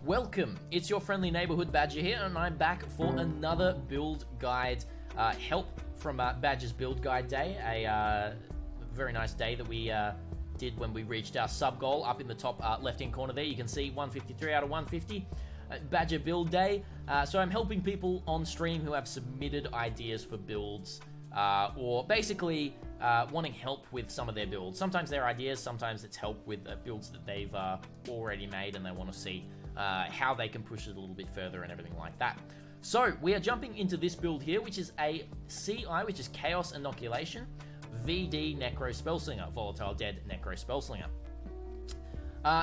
Welcome, it's your friendly neighbourhood Badger here, and I'm back for another build guide, help from Badger's Build Guide Day, a very nice day that we did when we reached our sub goal up in the top left-hand corner there. You can see 153 out of 150, Badger Build Day. So I'm helping people on stream who have submitted ideas for builds, or basically wanting help with some of their builds. Sometimes they're ideas, sometimes it's help with builds that they've already made and they want to see how they can push it a little bit further and everything like that. So we are jumping into this build here, which is a CI, which is Chaos Inoculation, VD Necro Spellslinger, Volatile Dead Necro Spellslinger.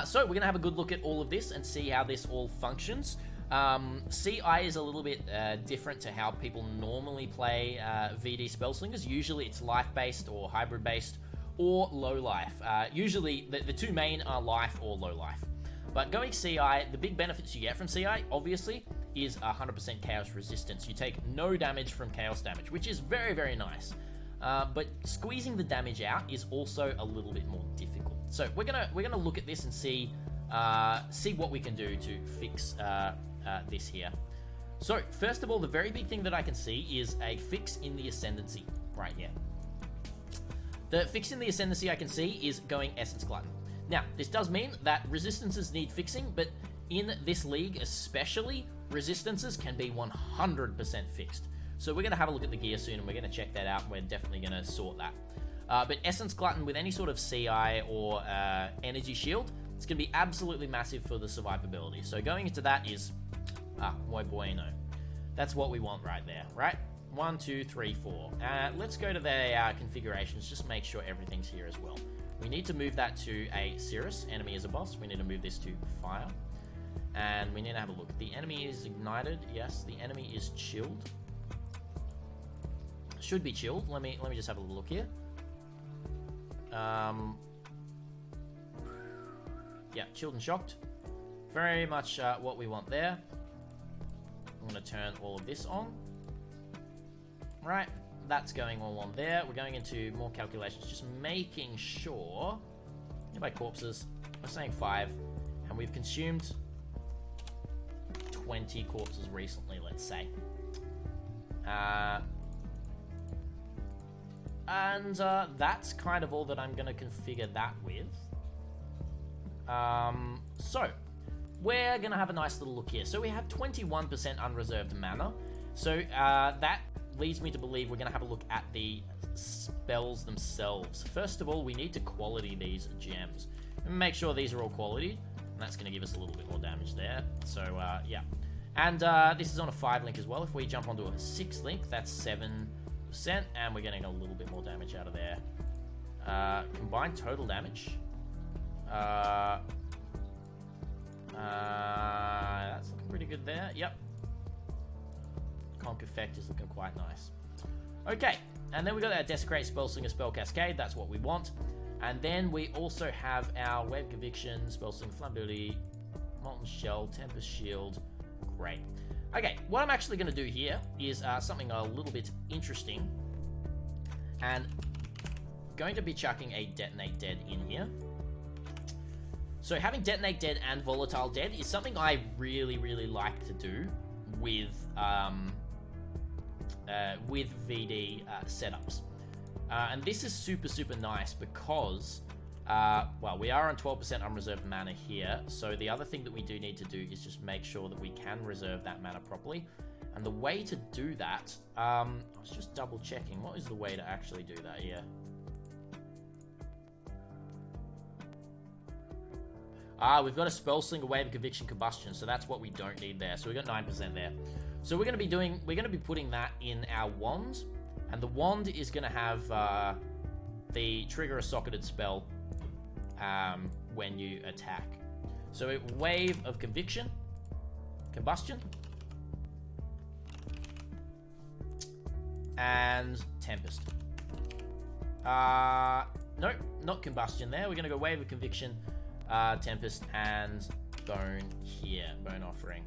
So we're going to have a good look at all of this and see how this all functions. CI is a little bit different to how people normally play VD Spellslingers. Usually it's life-based or hybrid-based or low-life. Usually the two main are life or low-life. But going CI, the big benefits you get from CI, obviously, is 100% chaos resistance. You take no damage from chaos damage, which is very, very nice. But squeezing the damage out is also a little bit more difficult. So we're gonna look at this and see what we can do to fix this here. So first of all, the very big thing that I can see is a fix in the Ascendancy right here. The fix in the Ascendancy I can see is going Essence Glutton. Now, this does mean that resistances need fixing, but in this league especially, resistances can be 100% fixed. So we're going to have a look at the gear soon, and we're going to check that out, and we're definitely going to sort that. But Essence Glutton with any sort of CI or Energy Shield, it's going to be absolutely massive for the survivability. So going into that is, muy bueno. That's what we want right there, right? 1, 2, 3, 4. Let's go to the configurations, just make sure everything's here as well. We need to move that to a Cirrus, enemy is a boss. We need to move this to fire. And we need to have a look. The enemy is ignited, yes. The enemy is chilled. Should be chilled. Let me just have a little look here. Yeah, chilled and shocked. Very much what we want there. I'm going to turn all of this on. Right, that's going all on there. We're going into more calculations, just making sure. Nearby corpses, we're saying 5, and we've consumed 20 corpses recently, let's say. And that's kind of all that I'm going to configure that with. So, we're going to have a nice little look here. So we have 21% unreserved mana. So that leads me to believe we're going to have a look at the spells themselves. First of all, we need to quality these gems. Make sure these are all quality, and that's going to give us a little bit more damage there. So, yeah. And this is on a 5 link as well. If we jump onto a 6 link, that's 7%, and we're getting a little bit more damage out of there. Combined total damage. That's looking pretty good there. Yep. Conk effect is looking quite nice. Okay, and then we got our Desecrate, Spellslinger, Spell Cascade. That's what we want. And then we also have our Web Conviction, Spellslinger, Flammability, Molten Shell, Tempest Shield. Great. Okay, what I'm actually going to do here is something a little bit interesting. And going to be chucking a Detonate Dead in here. So having Detonate Dead and Volatile Dead is something I really, really like to do with VD setups. And this is super, super nice because, well, we are on 12% unreserved mana here. So the other thing that we do need to do is just make sure that we can reserve that mana properly. And the way to do that, I was just double checking. What is the way to actually do that here? We've got a Spellslinger, Wave of Conviction, Combustion, so that's what we don't need there. So we've got 9% there. So we're going to be putting that in our wand, and the wand is going to have the trigger a socketed spell when you attack. So Wave of Conviction, Combustion, and Tempest. Nope, not Combustion there. We're going to go Wave of Conviction, Tempest, and Bone here. Bone Offering.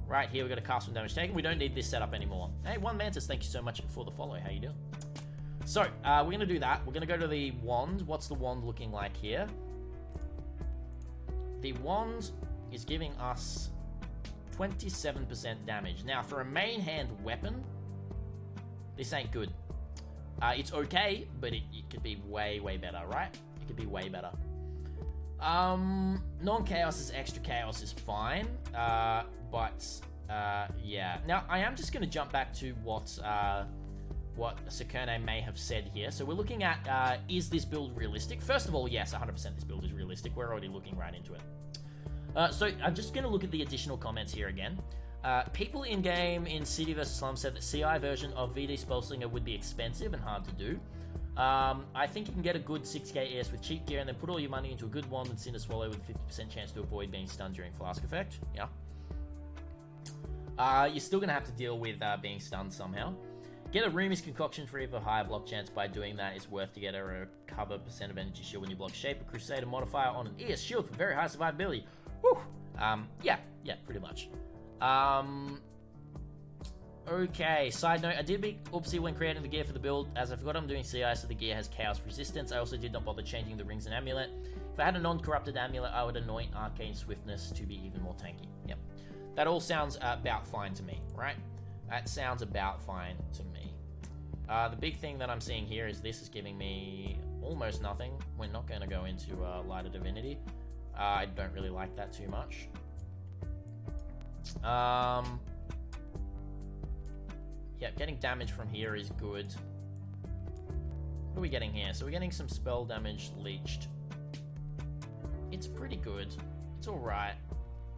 Right here, we've got to cast some damage taken. We don't need this setup anymore. Hey, One Mantis, thank you so much for the follow. How you doing? So, we're going to do that. We're going to go to the wand. What's the wand looking like here? The wand is giving us 27% damage. Now, for a main hand weapon, this ain't good. It's okay, but it could be way, way better, right? It could be way better. Non-chaos is extra chaos is fine, but yeah. Now, I am just going to jump back to what Sakirneh may have said here. So we're looking at, is this build realistic? First of all, yes, 100% this build is realistic. We're already looking right into it. So I'm just going to look at the additional comments here again. People in-game in City vs. Slum said that CI version of VD Spellslinger would be expensive and hard to do. I think you can get a good 6k ES with cheap gear and then put all your money into a good wand and Cinder Swallow with a 50% chance to avoid being stunned during Flask Effect. Yeah. You're still going to have to deal with being stunned somehow. Get a Rumi's concoction for even higher block chance. By doing that, it's worth to get a recover % of energy shield when you block Shape a Crusader modifier on an ES shield for very high survivability. Whew. Yeah, pretty much. Okay, side note, I did a big oopsie when creating the gear for the build, as I forgot I'm doing CI, so the gear has chaos resistance. I also did not bother changing the rings and amulet. If I had a non-corrupted amulet, I would anoint Arcane Swiftness to be even more tanky. Yep. That all sounds about fine to me, right? That sounds about fine to me. The big thing that I'm seeing here is this is giving me almost nothing. We're not going to go into Light of Divinity. I don't really like that too much. Yeah, getting damage from here is good. What are we getting here? So we're getting some spell damage leeched. It's pretty good. It's alright.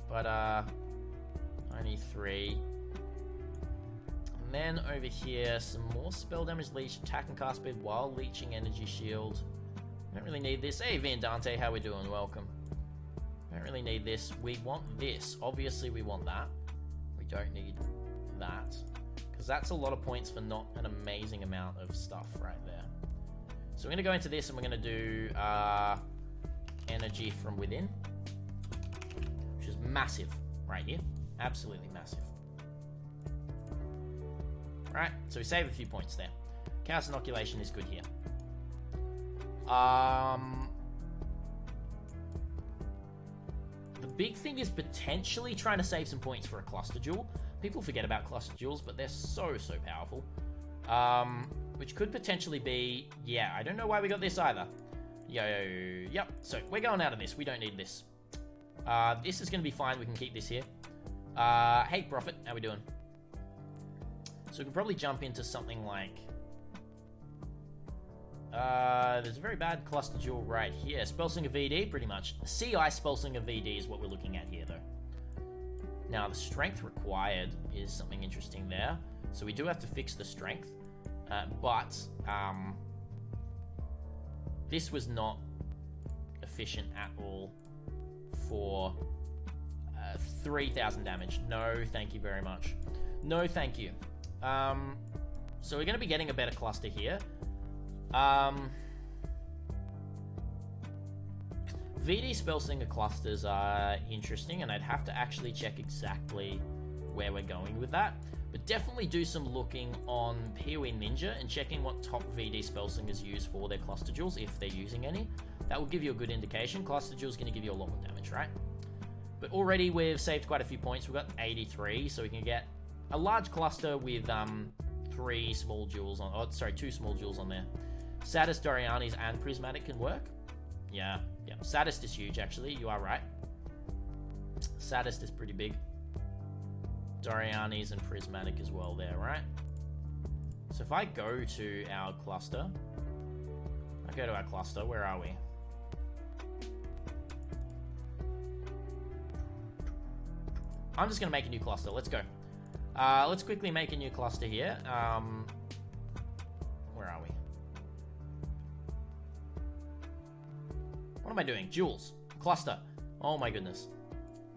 But, only 3. And then over here, some more spell damage leeched, attack and cast speed while leeching energy shield. Don't really need this. Hey, Vandante, how we doing? Welcome. Don't really need this. We want this. Obviously, we want that. We don't need that. Because that's a lot of points for not an amazing amount of stuff right there. So we're going to go into this and we're going to do energy from within. Which is massive right here. Absolutely massive. Right, so we save a few points there. Chaos Inoculation is good here. The big thing is potentially trying to save some points for a cluster jewel. People forget about cluster jewels, but they're so powerful. Which could potentially be... Yeah, I don't know why we got this either. Yep, so we're going out of this. We don't need this. This is going to be fine. We can keep this here. Hey, Prophet, how we doing? So we can probably jump into something like... there's a very bad cluster jewel right here. Spellslinger VD, pretty much. CI Spellslinger VD is what we're looking at here, though. Now, the strength required is something interesting there. So we do have to fix the strength. But this was not efficient at all for 3,000 damage. No, thank you very much. No, thank you. So we're going to be getting a better cluster here. VD Spellslinger clusters are interesting, and I'd have to actually check exactly where we're going with that. But definitely do some looking on PoE Ninja and checking what top VD Spellslingers use for their cluster jewels, if they're using any. That will give you a good indication. Cluster jewel's going to give you a lot more damage, right? But already we've saved quite a few points. We've got 83, so we can get a large cluster with 2 small jewels on there. Sadist, Doriani's, and Prismatic can work. Yeah. Sadist is huge, actually. You are right. Sadist is pretty big. Doriani's and Prismatic as well there, right? So if I go to our cluster... Where are we? I'm just going to make a new cluster. Let's go. Let's quickly make a new cluster here. Where are we? What am I doing? Jewels. Cluster. Oh my goodness.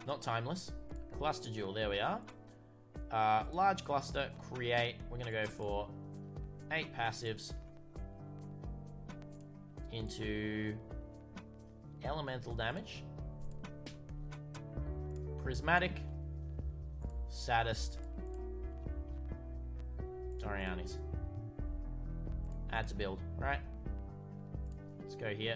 Not timeless. Cluster jewel. There we are. Large cluster. Create. We're going to go for 8 passives into elemental damage. Prismatic. Sadist. Doriani's. Add to build, right? Let's go here.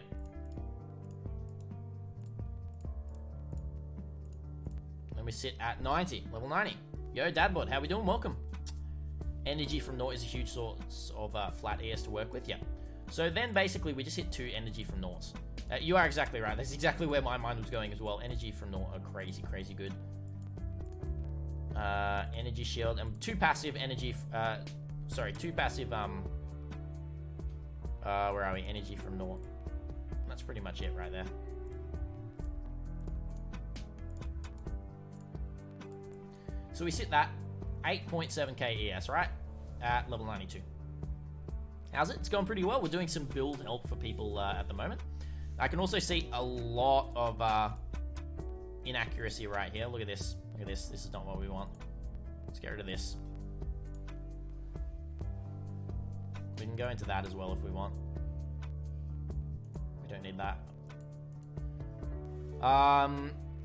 Then we sit at 90, level 90. Yo, Dadbot, how we doing? Welcome. Energy from naught is a huge source of flat ES to work with, yeah. So then basically we just hit 2 energy from naughts. You are exactly right. That's exactly where my mind was going as well. Energy from naught are crazy, crazy good. Energy shield and 2 passive energy. Sorry, 2 passive. Where are we? Energy from naught. That's pretty much it right there. So we sit that 8.7k ES, right? At level 92. How's it? It's going pretty well. We're doing some build help for people at the moment. I can also see a lot of inaccuracy right here. Look at this. Look at this. This is not what we want. Let's get rid of this. We can go into that as well if we want. We don't need that.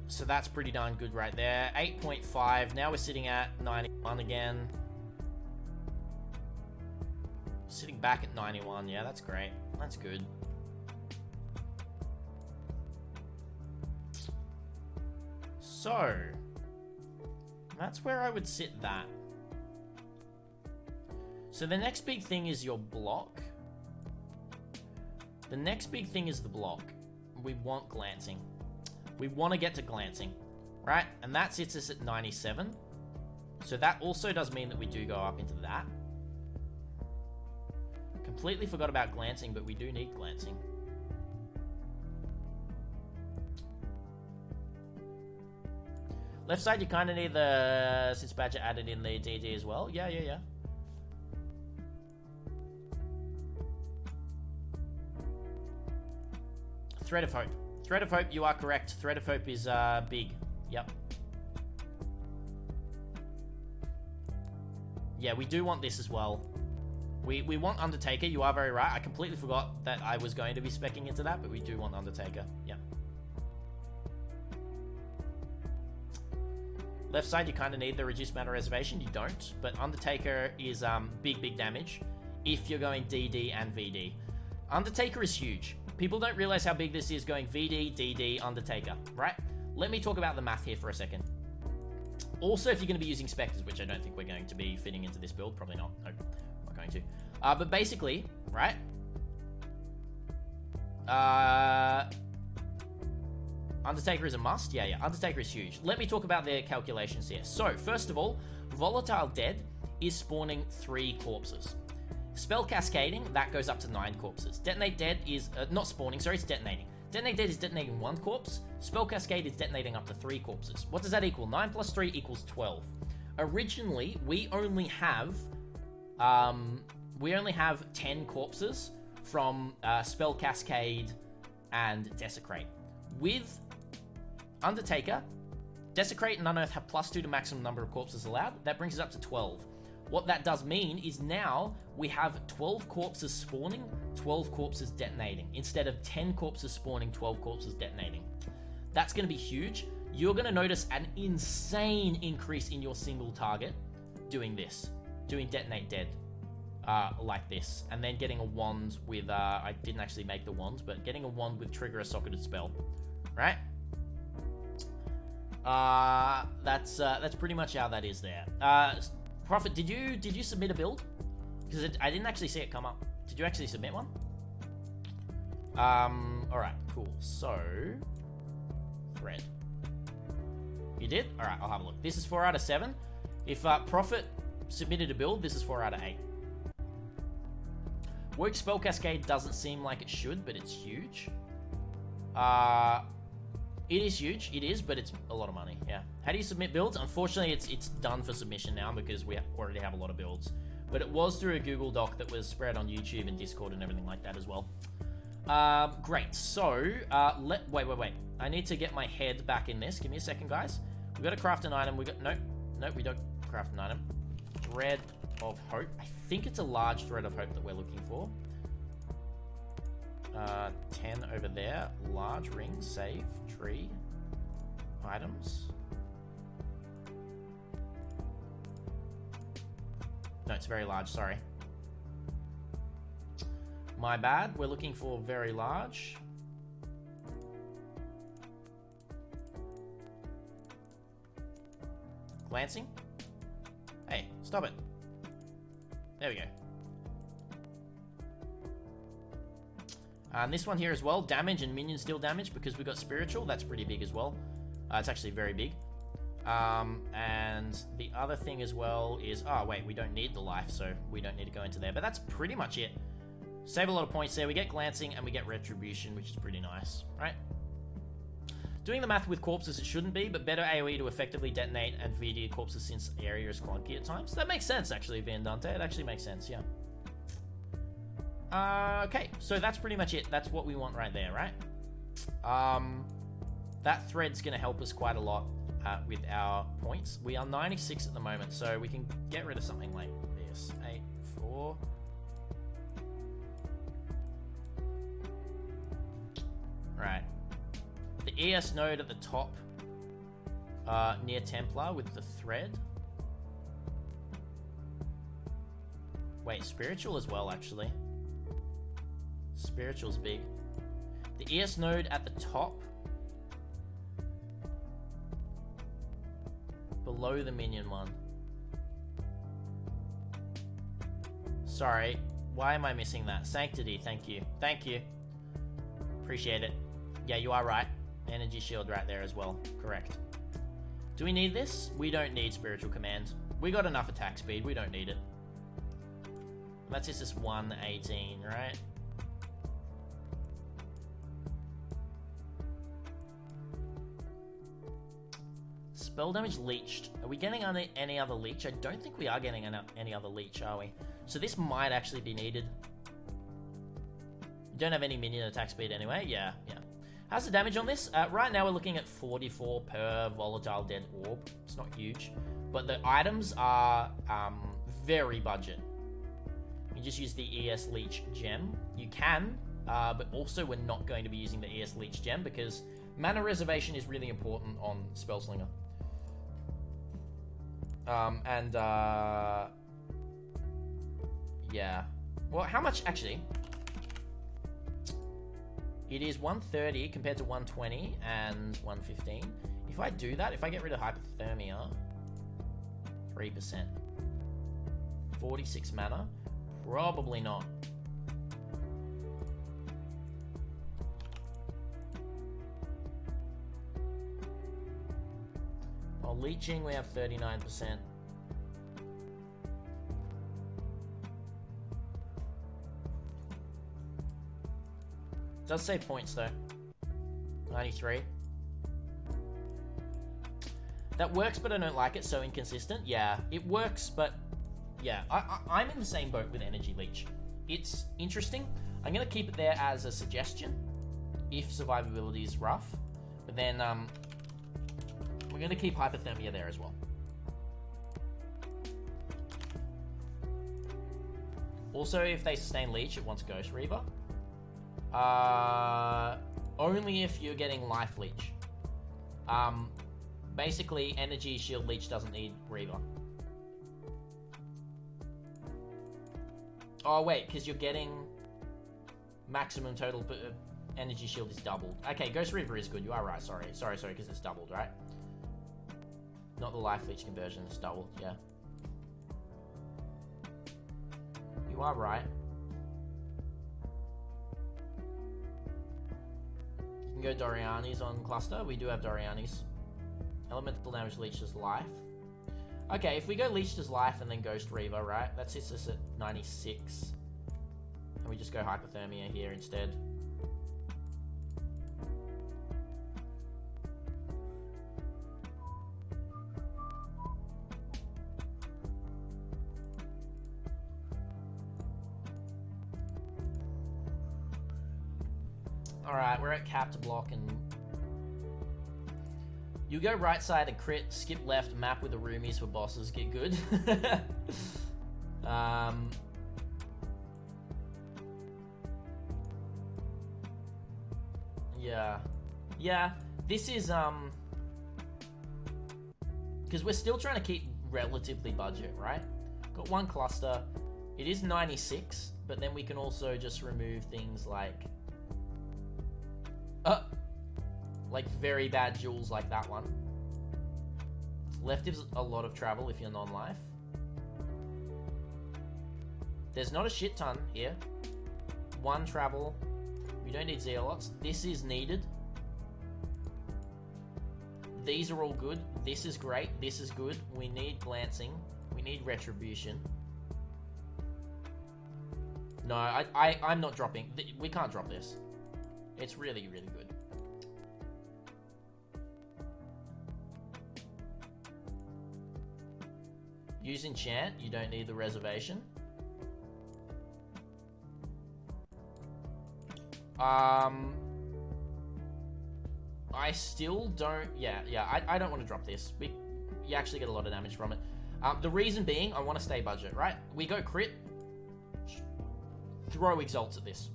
So that's pretty darn good right there. 8.5. Now we're sitting at 91 again. Sitting back at 91. Yeah, that's great. That's good. So that's where I would sit that. So the next big thing is your block. The next big thing is the block. We want glancing. We want to get to glancing, right? And that sits us at 97. So that also does mean that we do go up into that. Completely forgot about glancing, but we do need glancing. Left side, you kind of need the... Since Badger added in the DD as well. Yeah. Thread of Hope. Thread of Hope, you are correct. Thread of Hope is big. Yep. Yeah, we do want this as well. We want Undertaker. You are very right. I completely forgot that I was going to be speccing into that, but we do want Undertaker. Yep. Left side, you kind of need the reduced mana reservation. You don't, but Undertaker is big damage if you're going DD and VD. Undertaker is huge. People don't realize how big this is going VD, DD, Undertaker, right? Let me talk about the math here for a second. Also, if you're going to be using Spectres, which I don't think we're going to be fitting into this build, probably not. Nope, not going to. But basically, right? Undertaker is a must? Yeah, Undertaker is huge. Let me talk about the calculations here. So, first of all, Volatile Dead is spawning 3 corpses. Spell Cascading, that goes up to 9 corpses. Detonate Dead is, not spawning, sorry, it's detonating. Detonate Dead is detonating 1 corpse. Spell Cascade is detonating up to 3 corpses. What does that equal? 9 plus 3 equals 12. Originally, we only have 10 corpses from Spell Cascade and Desecrate. With Undertaker, Desecrate and Unearth have +2 to maximum number of corpses allowed. That brings us up to 12. What that does mean is now we have 12 corpses spawning, 12 corpses detonating, instead of 10 corpses spawning, 12 corpses detonating. That's going to be huge. You're going to notice an insane increase in your single target doing this, doing Detonate Dead like this, and then getting a wand with, I didn't actually make the wand, but getting a wand with trigger a socketed spell, right? That's pretty much how that is there. Prophet, did you submit a build? Because I didn't actually see it come up. Did you actually submit one? Alright, cool. So, thread. You did? Alright, I'll have a look. This is 4 out of 7. If Prophet submitted a build, this is 4 out of 8. Work Spell Cascade doesn't seem like it should, but it's huge. It is huge, it is, but it's a lot of money, yeah. How do you submit builds? Unfortunately, it's done for submission now because we already have a lot of builds. But it was through a Google Doc that was spread on YouTube and Discord and everything like that as well. Great, so, wait. I need to get my head back in this. Give me a second, guys. We've got to craft an item. Nope, we don't craft an item. Thread of Hope. I think it's a large Thread of Hope that we're looking for. 10 over there. Large ring, save, tree, items. No, it's very large, sorry. My bad. We're looking for very large. Glancing? Hey, stop it. There we go. And this one here as well, damage and minions deal damage because we got spiritual. That's pretty big as well. It's actually very big. And the other thing as well is, oh wait, we don't need the life, so we don't need to go into there. But that's pretty much it. Save a lot of points there. We get glancing and we get retribution, which is pretty nice, right? Doing the math with corpses, it shouldn't be, but better AoE to effectively detonate and VD corpses since the area is clunky at times. That makes sense, actually, Vandante. It actually makes sense, yeah. Okay, so that's pretty much it. That's what we want right there, right? That thread's going to help us quite a lot with our points. We are 96 at the moment, so we can get rid of something like this. 8, 4. Right. The ES node at the top, near Templar with the thread. Wait, spiritual as well, actually. Spiritual's big. The ES node at the top, below the minion one. Sorry, why am I missing that? Sanctity, thank you. Thank you. Appreciate it. Yeah, you are right. Energy shield right there as well. Correct. Do we need this? We don't need spiritual command. We got enough attack speed. We don't need it. That's just 118, right? Spell damage leeched. Are we getting any other leech? I don't think we are getting any other leech, are we? So this might actually be needed. Don't have any minion attack speed anyway. Yeah. How's the damage on this? Right now we're looking at 44 per volatile dead orb. It's not huge. But the items are very budget. You just use the ES Leech gem. You can, but also we're not going to be using the ES Leech gem because mana reservation is really important on Spellslinger. Yeah. Well, how much, actually? It is 130 compared to 120 and 115. If I do that, if I get rid of hypothermia, 3%. 46 mana? Probably not. While leeching, we have 39%. Does save points though. 93. That works, but I don't like it. So inconsistent. Yeah, it works, but yeah, I'm in the same boat with Energy Leech. It's interesting. I'm gonna keep it there as a suggestion if survivability is rough, but then we're gonna keep hypothermia there as well. Also, if they sustain Leech, it wants Ghost Reaver. Only if you're getting Life Leech. Basically, Energy Shield Leech doesn't need Reaver. Oh, wait, because you're getting maximum total, but Energy Shield is doubled. Okay, Ghost Reaver is good. You are right. Sorry, because it's doubled, right? Not the Life Leech conversion. It's doubled, yeah. You are right. You can go Doriani's on cluster. We do have Doriani's. Elemental damage leeches life. Okay, if we go leech does life and then Ghost Reaver, right? That sits us at 96. And we just go hypothermia here instead. Alright, we're at capped block and you go right side and crit, skip left, map with the roomies for bosses, get good. Yeah, this is, because we're still trying to keep relatively budget, right? Got one cluster. It is 96. but then we can also just remove things like very bad jewels like that one. Left is a lot of travel if you're non-life. There's not a shit ton here. 1 travel. We don't need zealots. This is needed. These are all good. This is great. This is good. We need glancing. We need retribution. No, I'm not dropping. We can't drop this. It's really, really good. Use enchant. You don't need the reservation. I still don't... I don't want to drop this. You actually get a lot of damage from it. The reason being, I want to stay budget, right? We go crit. Throw exalts at this.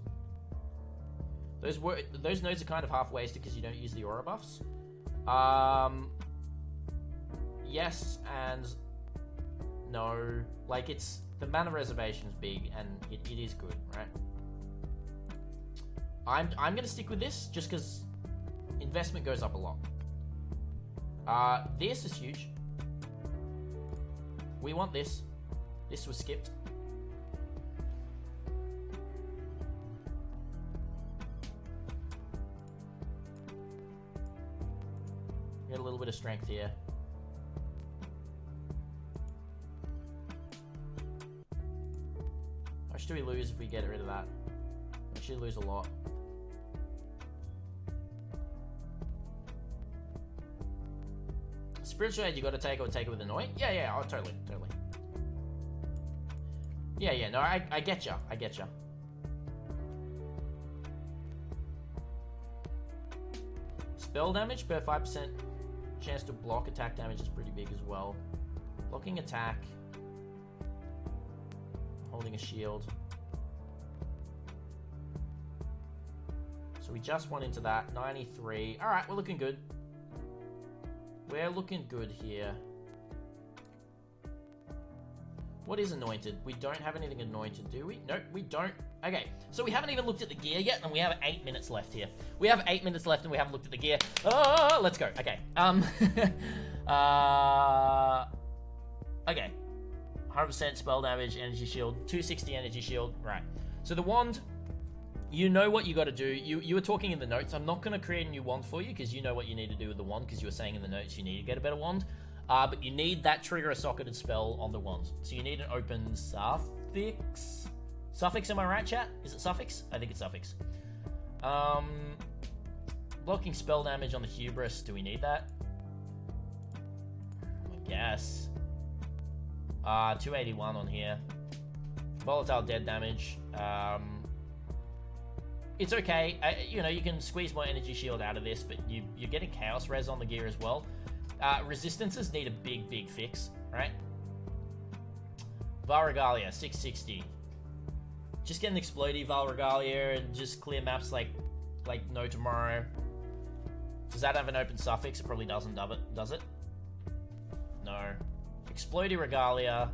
Those nodes are kind of half wasted because you don't use the aura buffs. Yes and no. Like, it's... The mana reservation is big, and it is good, right? I'm going to stick with this, just because investment goes up a lot. This is huge. We want this. This was skipped. Get a little bit of strength here. How much do we lose if we get rid of that? Actually lose a lot. Spiritual aid, you got to take it or take it with annoy? Yeah, oh, totally. Yeah, no, I get ya. Spell damage per 5% chance to block attack damage is pretty big as well. Blocking attack. Holding a shield. So we just went into that. 93. Alright, we're looking good. We're looking good here. What is anointed? We don't have anything anointed, do we? Nope, we don't. Okay, so we haven't even looked at the gear yet, and we have 8 minutes left here. We have 8 minutes left, and we haven't looked at the gear. Oh, let's go. Okay. Okay. 100% spell damage, energy shield, 260 energy shield. Right. So the wand, you know what you got to do. You were talking in the notes. I'm not going to create a new wand for you because you know what you need to do with the wand because you were saying in the notes you need to get a better wand. But you need that trigger a socketed spell on the wand. So you need an open suffix. Suffix, am I right, chat? Is it suffix? I think it's suffix. Blocking spell damage on the hubris. Do we need that? I guess. 281 on here. Volatile dead damage. It's okay. You know, you can squeeze more energy shield out of this, but you're getting chaos res on the gear as well. Resistances need a big fix, right? Valregalia, 660. Just get an explodey Valregalia and just clear maps like no tomorrow. Does that have an open suffix? It probably doesn't, does it? No. Explodey Regalia.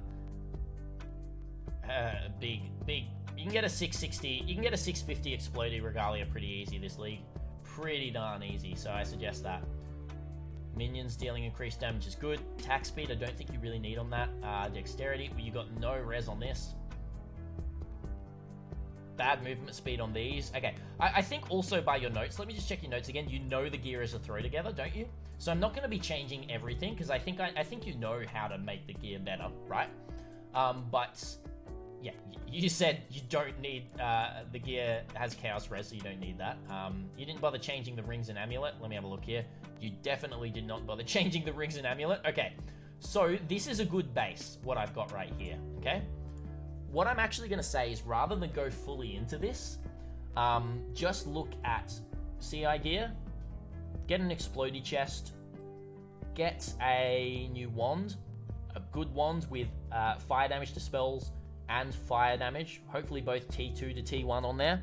Big. You can get a 660. You can get a 650 Explodey Regalia pretty easy this league. Pretty darn easy, so I suggest that. Minions dealing increased damage is good. Attack speed, I don't think you really need on that. Dexterity, well, you got no res on this. Bad movement speed on these. Okay, I think also by your notes, let me just check your notes again. You know the gear is a throw together, don't you? So I'm not going to be changing everything because I think you know how to make the gear better, right? But yeah, you said you don't need the gear has chaos res, so you don't need that. You didn't bother changing the rings and amulet. Let me have a look here. You definitely did not bother changing the rings and amulet. Okay, so this is a good base, what I've got right here, okay? What I'm actually going to say is rather than go fully into this, just look at CI gear, get an explodey chest, get a new wand, a good wand with fire damage to spells and fire damage, hopefully both T2 to T1 on there,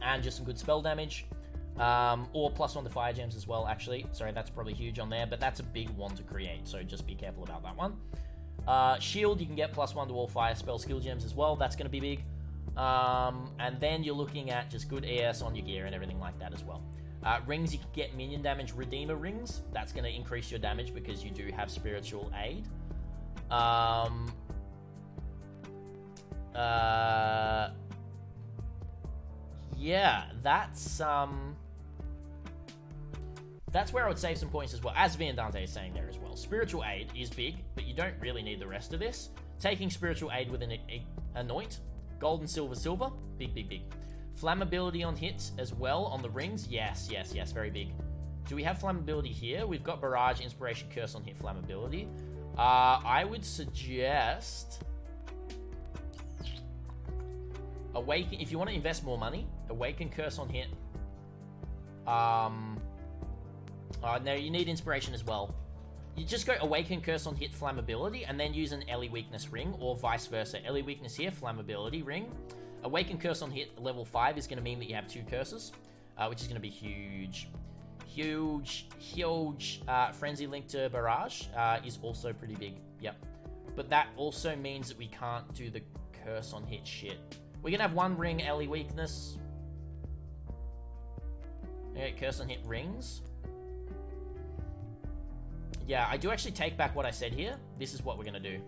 and just some good spell damage. Or +1 to fire gems as well, actually. Sorry, that's probably huge on there, but that's a big one to create, so just be careful about that one. Shield, you can get +1 to all fire spell skill gems as well. That's going to be big. And then you're looking at just good ES on your gear and everything like that as well. Rings, you can get minion damage Redeemer rings. That's going to increase your damage because you do have spiritual aid. Yeah, that's where I would save some points as well, as Viandante is saying there as well. Spiritual aid is big, but you don't really need the rest of this. Taking spiritual aid with an anoint, gold and silver, big, big, big. Flammability on hits as well on the rings, yes, very big. Do we have flammability here? We've got barrage, inspiration, curse on hit, flammability. I would suggest awaken, if you want to invest more money, awaken, curse on hit. No, you need inspiration as well. You just go awaken, curse on hit, flammability, and then use an Ellie weakness ring, or vice versa. Ellie weakness here, flammability ring. Awaken, curse on hit level 5 is going to mean that you have 2 curses, which is going to be huge. Huge. Frenzy link to barrage is also pretty big. Yep. But that also means that we can't do the curse on hit shit. We're going to have 1 ring Ellie weakness. Okay, curse on hit rings. Yeah, I do actually take back what I said here. This is what we're going to do.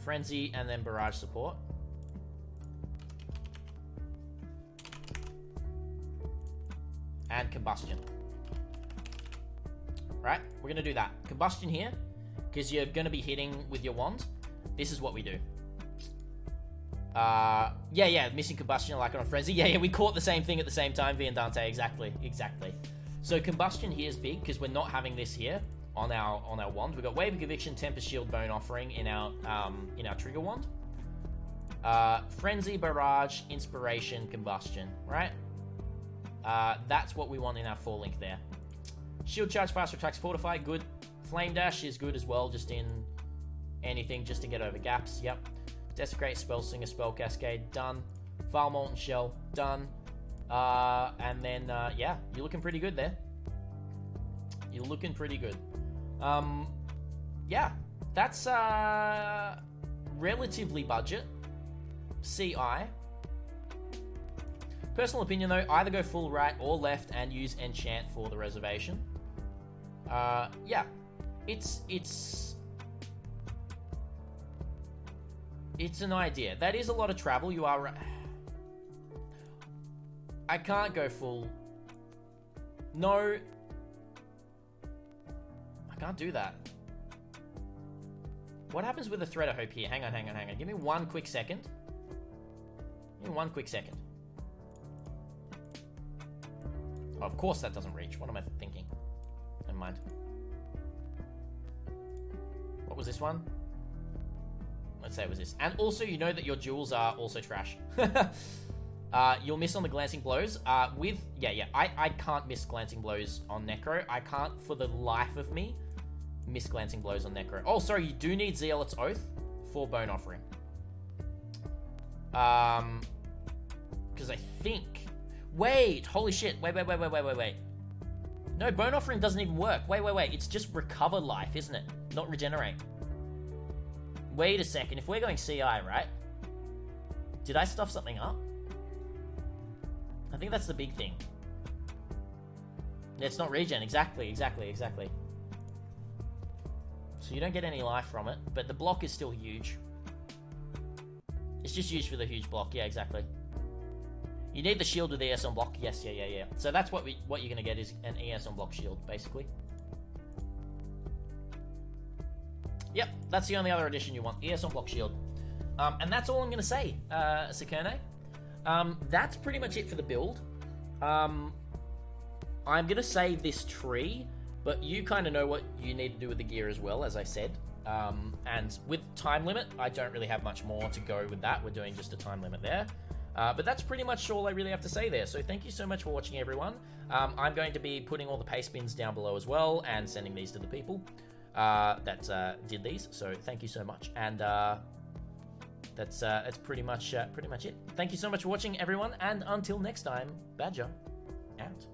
Frenzy and then barrage support. And combustion. Right? We're going to do that. Combustion here, because you're going to be hitting with your wand. This is what we do. Yeah, missing combustion like on Frenzy. Yeah, we caught the same thing at the same time, Viandante. Exactly. So combustion here is big because we're not having this here on our wand. We've got Wave of Conviction, Tempest Shield, Bone Offering in our trigger wand. Frenzy, barrage, inspiration, combustion. Right? That's what we want in our 4-link there. Shield charge, faster attacks, fortify, good. Flame dash is good as well, just in anything just to get over gaps. Yep. Desecrate, Spellslinger, Spell Cascade, done. Vile Molten Shell, done. And then, yeah, you're looking pretty good there. You're looking pretty good. Yeah, that's relatively budget. CI. Personal opinion though, either go full right or left and use enchant for the reservation. Yeah, it's an idea. That is a lot of travel. You are right. I can't go full. No. I can't do that. What happens with the Thread of Hope here? Hang on. Give me 1 quick second. Give me 1 quick second. Oh, of course that doesn't reach. What am I thinking? Never mind. What was this one? Let's say it was this. And also, you know that your jewels are also trash. You'll miss on the glancing blows. I can't miss glancing blows on Necro. I can't, for the life of me, miss glancing blows on Necro. Oh, sorry, you do need Zealot's Oath for Bone Offering. Because I think... Wait, holy shit. Wait. No, Bone Offering doesn't even work. Wait. It's just recover life, isn't it? Not regenerate. Wait a second. If we're going CI, right? Did I stuff something up? I think that's the big thing. It's not regen. Exactly. So you don't get any life from it, but the block is still huge. It's just used for the huge block. Yeah, exactly. You need the shield with ES on block. Yes, yeah. So that's what you're going to get is an ES on block shield, basically. Yep, that's the only other addition you want. ES on block shield. And that's all I'm going to say, Sakirneh. That's pretty much it for the build. I'm going to save this tree, but you kind of know what you need to do with the gear as well, as I said. And with time limit, I don't really have much more to go with that. We're doing just a time limit there. But that's pretty much all I really have to say there. So thank you so much for watching, everyone. I'm going to be putting all the paste bins down below as well and sending these to the people that did these. So thank you so much. And that's pretty much it. Thank you so much for watching, everyone. And until next time, Badger out.